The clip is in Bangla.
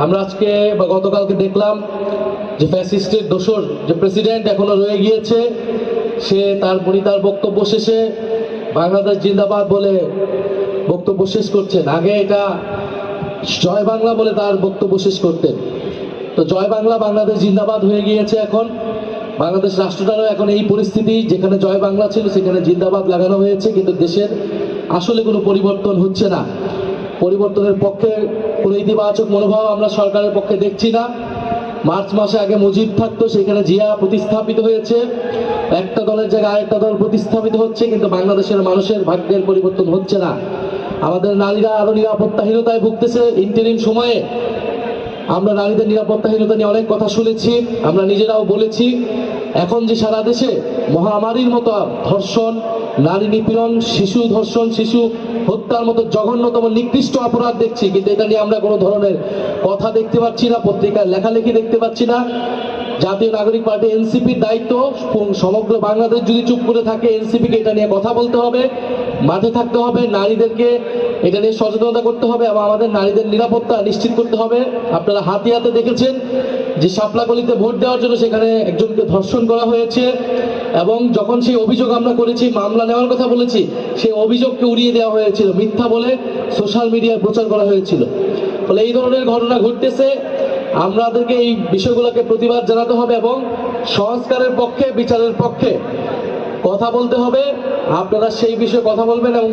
আমরা আজকে বা গতকালকে দেখলাম যে ফ্যাসিস্টের দোসর যে প্রেসিডেন্ট এখনো রয়ে গিয়েছে, সে তার বক্তব্য শেষে বাংলাদেশ জিন্দাবাদ বলে বক্তব্য শেষ করছেন। আগে এটা জয় বাংলা বলে তার বক্তব্য শেষ করতেন। তো জয় বাংলা বাংলাদেশ জিন্দাবাদ হয়ে গিয়েছে। এখন বাংলাদেশ রাষ্ট্রটারও এখন এই পরিস্থিতি, যেখানে জয় বাংলা ছিল সেখানে জিন্দাবাদ লাগানো হয়েছে, কিন্তু দেশের আসলে কোনো পরিবর্তন হচ্ছে না। পরিবর্তনের পক্ষে কোনো ইতিবাচক মনোভাব আমরা সরকারের পক্ষে দেখছি না। মার্চ মাসে আগে মুজিব থাকতো, সেখানে জিয়া প্রতিস্থাপিত হয়েছে, একটা দলের জায়গায় আরেকটা দল প্রতিস্থাপিত হচ্ছে, কিন্তু বাংলাদেশের মানুষের ভাগ্যের পরিবর্তন হচ্ছে না। আমাদের নারীরা আরো নিরাপত্তাহীনতায় ভুগতেছে। ইন্টারিম সময়ে আমরা নারীদের নিরাপত্তাহীনতা নিয়ে অনেক কথা শুনেছি, আমরা নিজেরাও বলেছি। এখন যে সারা দেশে মহামারীর মতো ধর্ষণ, নারী নিপীড়ন, শিশু ধর্ষণ, শিশু হত্যার মতো জঘন্যতম নিকৃষ্ট অপরাধ দেখছি, কিন্তু এটা নিয়ে আমরা কোনো ধরনের কথা দেখতে পাচ্ছি না, পত্রিকায় লেখালেখি দেখতে পাচ্ছি না। জাতীয় নাগরিক পার্টি এনসিপির দায়িত্ব, সমগ্র বাংলাদেশ যদি চুপ করে থাকে, এনসিপিকে এটা নিয়ে কথা বলতে হবে, মাঠে থাকতে হবে, নারীদেরকে এটা নিয়ে সচেতনতা করতে হবে এবং আমাদের নারীদের নিরাপত্তা নিশ্চিত করতে হবে। আপনারা হাতে হাতে দেখেছেন যে শাপলাকলিতে ভোট দেওয়ার জন্য সেখানে একজনকে ধর্ষণ করা হয়েছে, এবং যখন সেই অভিযোগ আমরা করেছি, মামলা নেওয়ার কথা বলেছি, সেই অভিযোগকে উড়িয়ে দেওয়া হয়েছিল, মিথ্যা বলে সোশ্যাল মিডিয়ায় প্রচার করা হয়েছিল। ফলে এই ধরনের ঘটনা ঘটতেছে। আমাদেরকে এই বিষয়গুলোকে প্রতিবাদ জানাতে হবে এবং সংস্কারের পক্ষে, বিচারের পক্ষে কথা বলতে হবে। আপনারা সেই বিষয়ে কথা বলবেন এবং